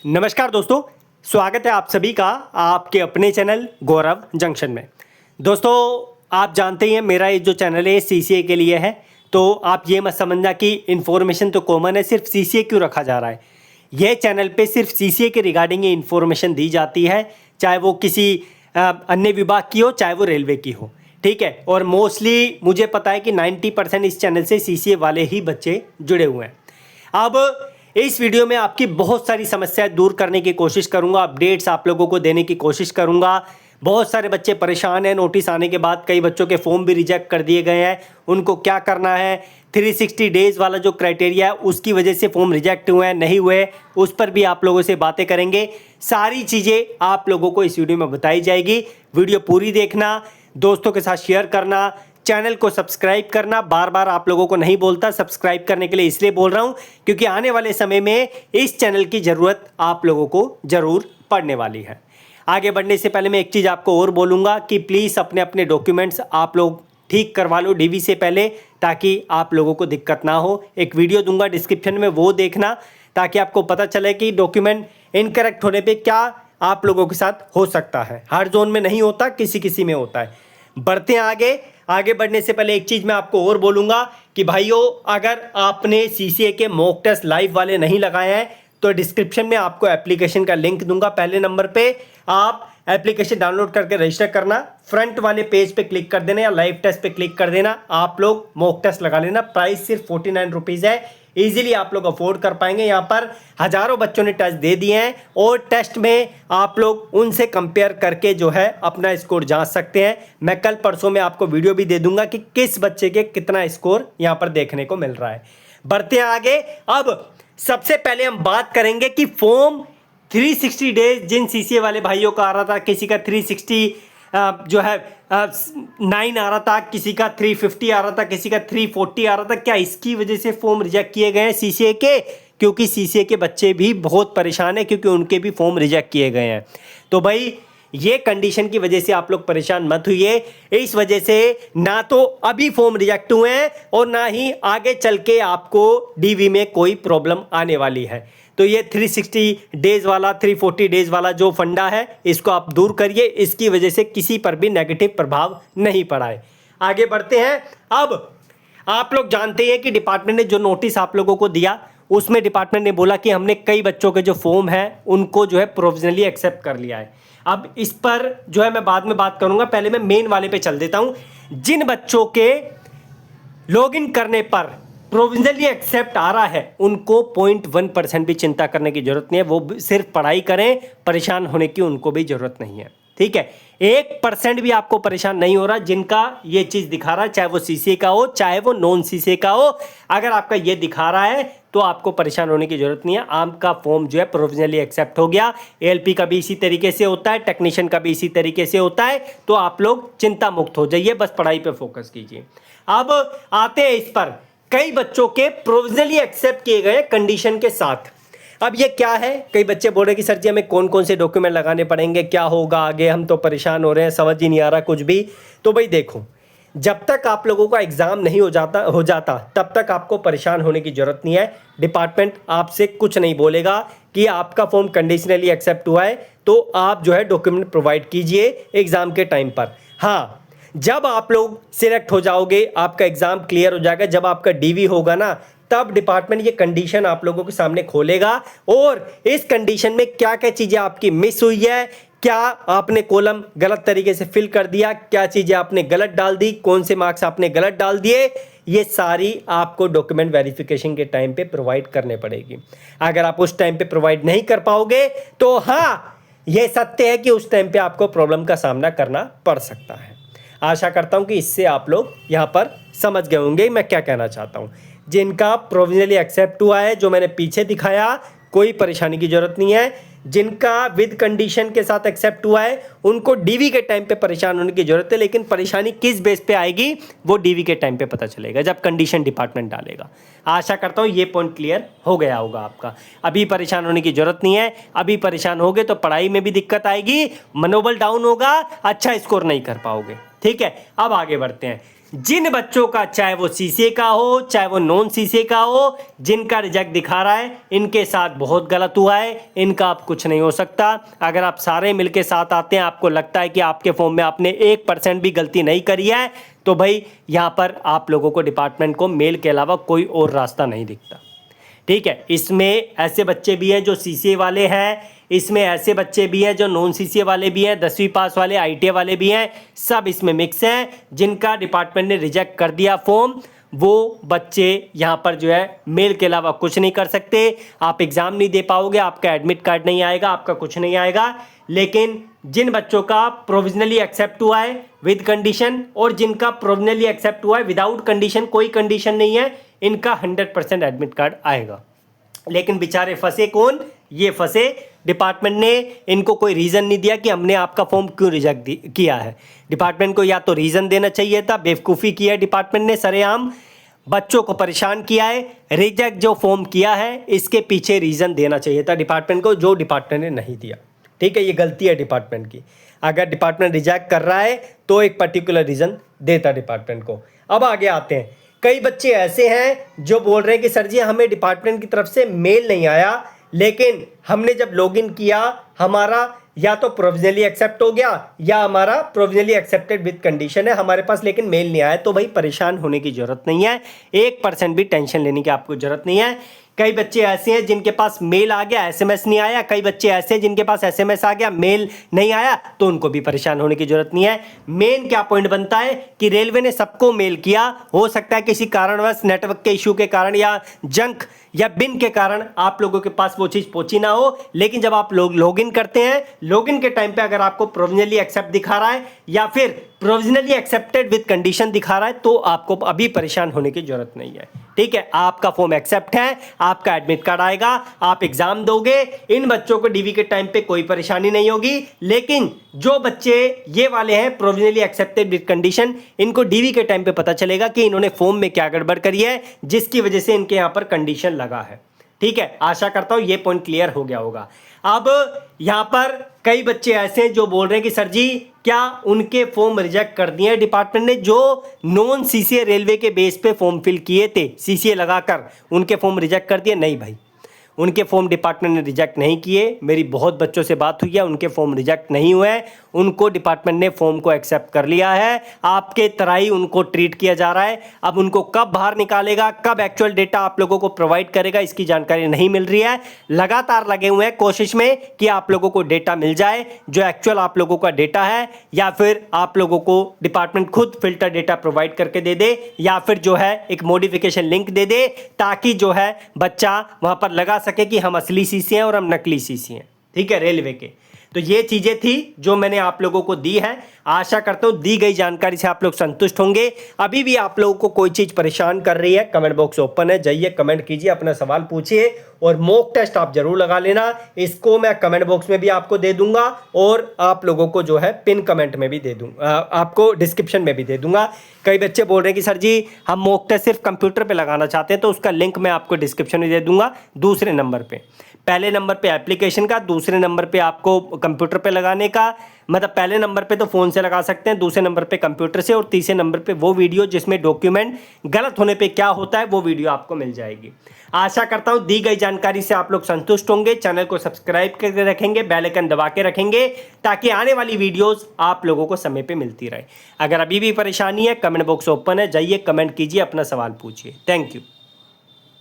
नमस्कार दोस्तों, स्वागत है आप सभी का आपके अपने चैनल गौरव जंक्शन में। दोस्तों, आप जानते ही हैं मेरा ये जो चैनल है सीसीए के लिए है, तो आप ये मत समझना कि इन्फॉर्मेशन तो कॉमन है, सिर्फ सीसीए क्यों रखा जा रहा है। यह चैनल पे सिर्फ सीसीए के रिगार्डिंग ये इन्फॉर्मेशन दी जाती है, चाहे वो किसी अन्य विभाग की हो, चाहे वो रेलवे की हो, ठीक है। और मोस्टली मुझे पता है कि 90% इस चैनल से सीसीए वाले ही बच्चे जुड़े हुए हैं। अब इस वीडियो में आपकी बहुत सारी समस्याएं दूर करने की कोशिश करूंगा, अपडेट्स आप लोगों को देने की कोशिश करूंगा। बहुत सारे बच्चे परेशान हैं, नोटिस आने के बाद कई बच्चों के फॉर्म भी रिजेक्ट कर दिए गए हैं। उनको क्या करना है, 360 डेज वाला जो क्राइटेरिया है उसकी वजह से फॉर्म रिजेक्ट हुए हैं, नहीं हुए, उस पर भी आप लोगों से बातें करेंगे। सारी चीज़ें आप लोगों को इस वीडियो में बताई जाएगी। वीडियो पूरी देखना, दोस्तों के साथ शेयर करना, चैनल को सब्सक्राइब करना। बार बार आप लोगों को नहीं बोलता, सब्सक्राइब करने के लिए इसलिए बोल रहा हूं क्योंकि आने वाले समय में इस चैनल की ज़रूरत आप लोगों को ज़रूर पड़ने वाली है। आगे बढ़ने से पहले मैं एक चीज़ आपको और बोलूँगा कि प्लीज़ अपने अपने डॉक्यूमेंट्स आप लोग ठीक करवा लो डीवी से पहले, ताकि आप लोगों को दिक्कत ना हो। एक वीडियो दूंगा डिस्क्रिप्शन में, वो देखना ताकि आपको पता चले कि डॉक्यूमेंट इनकरेक्ट होने पर क्या आप लोगों के साथ हो सकता है। हर जोन में नहीं होता, किसी किसी में होता है। बढ़ते हैं आगे बढ़ने से पहले एक चीज़ मैं आपको और बोलूँगा कि भाइयों, अगर आपने सीसीए के मॉक टेस्ट लाइव वाले नहीं लगाए हैं तो डिस्क्रिप्शन में आपको एप्लीकेशन का लिंक दूंगा। पहले नंबर पे आप एप्लीकेशन डाउनलोड करके रजिस्टर करना, फ्रंट वाले पेज पे क्लिक कर देना या लाइव टेस्ट पे क्लिक कर देना, आप लोग मॉक टेस्ट लगा लेना। प्राइस सिर्फ 49 रुपीज़ है, इजीली आप लोग अफोर्ड कर पाएंगे। यहाँ पर हज़ारों बच्चों ने टेस्ट दे दिए हैं और टेस्ट में आप लोग उनसे कंपेयर करके जो है अपना स्कोर जांच सकते हैं। मैं कल परसों में आपको वीडियो भी दे दूंगा कि किस बच्चे के कितना स्कोर यहाँ पर देखने को मिल रहा है। बढ़ते हैं आगे। अब सबसे पहले हम बात करेंगे कि फॉर्म 360 डेज जिन सीसीए वाले भाइयों का आ रहा था, किसी का 360 जो है 9 आ रहा था, किसी का 350 आ रहा था, किसी का 340 आ रहा था, क्या इसकी वजह से फॉर्म रिजेक्ट किए गए हैं सीसीए के? क्योंकि सीसीए के बच्चे भी बहुत परेशान हैं क्योंकि उनके भी फॉर्म रिजेक्ट किए गए हैं। तो भाई ये कंडीशन की वजह से आप लोग परेशान मत हुइए। इस वजह से ना तो अभी फॉर्म रिजेक्ट हुए हैं और ना ही आगे चल के आपको डीवी में कोई प्रॉब्लम आने वाली है। तो ये 360 डेज वाला, 340 डेज वाला जो फंडा है, इसको आप दूर करिए। इसकी वजह से किसी पर भी नेगेटिव प्रभाव नहीं पड़ा है। आगे बढ़ते हैं। अब आप लोग जानते हैं कि डिपार्टमेंट ने जो नोटिस आप लोगों को दिया, उसमें डिपार्टमेंट ने बोला कि हमने कई बच्चों के जो फॉर्म है उनको जो है प्रोविजनली एक्सेप्ट कर लिया है। अब इस पर जो है मैं बाद में बात करूंगा, पहले मैं मेन वाले पे चल देता हूं। जिन बच्चों के लॉगिन करने पर प्रोविजनली एक्सेप्ट आ रहा है उनको 0.1% भी चिंता करने की जरूरत नहीं है। वो सिर्फ पढ़ाई करें, परेशान होने की उनको भी जरूरत नहीं है, ठीक है। 1% भी आपको परेशान नहीं हो रहा जिनका ये चीज़ दिखा रहा है, चाहे वो सीसीए का हो चाहे वो नॉन सीसीए का हो। अगर आपका ये दिखा रहा है तो आपको परेशान होने की जरूरत नहीं है। आपका फॉर्म जो है प्रोविजनली एक्सेप्ट हो गया। एएलपी का भी इसी तरीके से होता है, टेक्नीशियन का भी इसी तरीके से होता है। तो आप लोग चिंता मुक्त हो जाइए, बस पढ़ाई पे फोकस कीजिए। अब आते हैं इस पर, कई बच्चों के प्रोविजनली एक्सेप्ट किए गए कंडीशन के साथ। अब ये क्या है? कई बच्चे बोल रहे कि सर जी हमें कौन कौन से डॉक्यूमेंट लगाने पड़ेंगे, क्या होगा आगे, हम तो परेशान हो रहे हैं, समझ ही नहीं आ रहा कुछ भी। तो भाई देखो, जब तक आप लोगों का एग्ज़ाम नहीं हो जाता तब तक आपको परेशान होने की ज़रूरत नहीं है। डिपार्टमेंट आपसे कुछ नहीं बोलेगा कि आपका फॉर्म कंडीशनली एक्सेप्ट हुआ है तो आप जो है डॉक्यूमेंट प्रोवाइड कीजिए एग्ज़ाम के टाइम पर। हाँ, जब आप लोग सिलेक्ट हो जाओगे, आपका एग्ज़ाम क्लियर हो जाएगा, जब आपका डीवी होगा ना, तब डिपार्टमेंट ये कंडीशन आप लोगों के सामने खोलेगा और इस कंडीशन में क्या क्या चीज़ें आपकी मिस हुई है, क्या आपने कॉलम गलत तरीके से फिल कर दिया, क्या चीज़ें आपने गलत डाल दी, कौन से मार्क्स आपने गलत डाल दिए, ये सारी आपको डॉक्यूमेंट वेरिफिकेशन के टाइम पे प्रोवाइड करने पड़ेगी। अगर आप उस टाइम पे प्रोवाइड नहीं कर पाओगे तो हाँ, ये सत्य है कि उस टाइम पे आपको प्रॉब्लम का सामना करना पड़ सकता है। आशा करता हूँ कि इससे आप लोग यहाँ पर समझ गए होंगे मैं क्या कहना चाहता हूँ। जिनका प्रोविजनली एक्सेप्ट हुआ है, जो मैंने पीछे दिखाया, कोई परेशानी की जरूरत नहीं है। जिनका विद कंडीशन के साथ एक्सेप्ट हुआ है उनको डीवी के टाइम पे परेशान होने की जरूरत है, लेकिन परेशानी किस बेस पे आएगी वो डीवी के टाइम पे पता चलेगा जब कंडीशन डिपार्टमेंट डालेगा। आशा करता हूँ ये पॉइंट क्लियर हो गया होगा आपका। अभी परेशान होने की जरूरत नहीं है। अभी परेशान होगे तो पढ़ाई में भी दिक्कत आएगी, मनोबल डाउन होगा, अच्छा स्कोर नहीं कर पाओगे, ठीक है। अब आगे बढ़ते हैं। जिन बच्चों का, चाहे वो सीसीए का हो चाहे वो नॉन सीसीए का हो, जिनका रिजल्ट दिखा रहा है इनके साथ बहुत गलत हुआ है, इनका अब कुछ नहीं हो सकता। अगर आप सारे मिलके साथ आते हैं, आपको लगता है कि आपके फॉर्म में आपने 1% भी गलती नहीं करी है, तो भाई यहाँ पर आप लोगों को डिपार्टमेंट को मेल के अलावा कोई और रास्ता नहीं दिखता। ठीक है, इसमें ऐसे बच्चे भी हैं जो सीसीए वाले हैं, इसमें ऐसे बच्चे भी हैं जो नॉन सीसीए वाले भी हैं, 10वीं पास वाले, आईटीआई वाले भी हैं, सब इसमें मिक्स हैं। जिनका डिपार्टमेंट ने रिजेक्ट कर दिया फॉर्म, वो बच्चे यहाँ पर जो है मेल के अलावा कुछ नहीं कर सकते। आप एग्ज़ाम नहीं दे पाओगे, आपका एडमिट कार्ड नहीं आएगा, आपका कुछ नहीं आएगा। लेकिन जिन बच्चों का प्रोविजनली एक्सेप्ट हुआ है विद कंडीशन और जिनका प्रोविजनली एक्सेप्ट हुआ है विदाउट कंडीशन, कोई कंडीशन नहीं है, इनका 100% एडमिट कार्ड आएगा। लेकिन बेचारे फंसे कौन? ये फंसे डिपार्टमेंट ने इनको कोई रीज़न नहीं दिया कि हमने आपका फॉर्म क्यों रिजेक्ट किया है। डिपार्टमेंट को या तो रीज़न देना चाहिए था, बेवकूफ़ी की है डिपार्टमेंट ने, सरेआम बच्चों को परेशान किया है। रिजेक्ट जो फॉर्म किया है इसके पीछे रीज़न देना चाहिए था डिपार्टमेंट को, जो डिपार्टमेंट ने नहीं दिया। ठीक है, ये गलती है डिपार्टमेंट की। अगर डिपार्टमेंट रिजेक्ट कर रहा है तो एक पर्टिकुलर रीज़न देता डिपार्टमेंट को। अब आगे आते हैं, कई बच्चे ऐसे हैं जो बोल रहे हैं कि सर जी हमें डिपार्टमेंट की तरफ से मेल नहीं आया, लेकिन हमने जब लॉगिन किया हमारा या तो प्रोविजनली एक्सेप्ट हो गया या हमारा प्रोविजनली एक्सेप्टेड विद कंडीशन है हमारे पास, लेकिन मेल नहीं आया। तो भाई परेशान होने की जरूरत नहीं है, 1% भी टेंशन लेने की आपको जरूरत नहीं है। कई बच्चे ऐसे हैं जिनके पास मेल आ गया, एसएमएस नहीं आया। कई बच्चे ऐसे हैं जिनके पास एसएमएस आ गया, मेल नहीं आया, तो उनको भी परेशान होने की जरूरत नहीं है। मेन क्या पॉइंट बनता है कि रेलवे ने सबको मेल किया, हो सकता है किसी कारणवश नेटवर्क के इशू के कारण या जंक या बिन के कारण आप लोगों के पास वो चीज़ पहुंची ना हो। लेकिन जब आप लोग लॉगिन करते हैं, लॉगिन के टाइम पे अगर आपको प्रोविजनली एक्सेप्ट दिखा रहा है या फिर प्रोविजनली एक्सेप्टेड विद कंडीशन दिखा रहा है, तो आपको अभी परेशान होने की जरूरत नहीं है। ठीक है, आपका फॉर्म एक्सेप्ट है, आपका एडमिट कार्ड आएगा, आप एग्जाम दोगे। इन बच्चों को डीवी के टाइम पे कोई परेशानी नहीं होगी। लेकिन जो बच्चे ये वाले हैं प्रोविजनली एक्सेप्टेड विद कंडीशन, इनको डीवी के टाइम पे पता चलेगा कि इन्होंने फॉर्म में क्या गड़बड़ करी है जिसकी वजह से इनके यहां पर कंडीशन लगा है। ठीक है, आशा करता हूं ये पॉइंट क्लियर हो गया होगा। अब यहां पर कई बच्चे ऐसे हैं जो बोल रहे हैं कि सर जी क्या उनके फॉर्म रिजेक्ट कर दिए हैं डिपार्टमेंट ने, जो नॉन सीसीए रेलवे के बेस पे फॉर्म फिल किए थे, सीसीए लगाकर उनके फॉर्म रिजेक्ट कर दिए? नहीं भाई, उनके फॉर्म डिपार्टमेंट ने रिजेक्ट नहीं किए। मेरी बहुत बच्चों से बात हुई है, उनके फॉर्म रिजेक्ट नहीं हुए, उनको डिपार्टमेंट ने फॉर्म को एक्सेप्ट कर लिया है। आपके तरह ही उनको ट्रीट किया जा रहा है। अब उनको कब बाहर निकालेगा, कब एक्चुअल डेटा आप लोगों को प्रोवाइड करेगा, इसकी जानकारी नहीं मिल रही है। लगातार लगे हुए हैं कोशिश में कि आप लोगों को डेटा मिल जाए, जो एक्चुअल आप लोगों का डेटा है, या फिर आप लोगों को डिपार्टमेंट खुद फिल्टर डेटा प्रोवाइड करके दे दे, या फिर जो है एक मॉडिफिकेशन लिंक दे दे, ताकि जो है बच्चा वहां पर लगा सके कि हम असली सीसी हैं और हम नकली सीसी हैं। ठीक है, रेलवे के। तो ये चीजें थी जो मैंने आप लोगों को दी है। आशा करता हूं दी गई जानकारी से आप लोग संतुष्ट होंगे। अभी भी आप लोगों को कोई चीज परेशान कर रही है, कमेंट बॉक्स ओपन है, जाइए कमेंट कीजिए, अपना सवाल पूछिए और मॉक टेस्ट आप जरूर लगा लेना। इसको मैं कमेंट बॉक्स में भी आपको दे दूंगा और आप लोगों को जो है पिन कमेंट में भी दे दूंगा, आपको डिस्क्रिप्शन में भी दे दूंगा। कई बच्चे बोल रहे हैं कि सर जी हम मॉक टेस्ट सिर्फ कंप्यूटर पे लगाना चाहते हैं, तो उसका लिंक मैं आपको डिस्क्रिप्शन में दे दूंगा। दूसरे नंबर पे, पहले नंबर पे एप्लीकेशन का, दूसरे नंबर पे आपको कंप्यूटर पे लगाने का। मतलब पहले नंबर पे तो फ़ोन से लगा सकते हैं, दूसरे नंबर पे कंप्यूटर से, और तीसरे नंबर पे वो वीडियो जिसमें डॉक्यूमेंट गलत होने पे क्या होता है वो वीडियो आपको मिल जाएगी। आशा करता हूँ दी गई जानकारी से आप लोग संतुष्ट होंगे। चैनल को सब्सक्राइब करके रखेंगे, बेल आइकन दबा के रखेंगे, ताकि आने वाली वीडियोज़ आप लोगों को समय पर मिलती रहे। अगर अभी भी परेशानी है, कमेंट बॉक्स ओपन है, जाइए कमेंट कीजिए, अपना सवाल पूछिए। Thank you.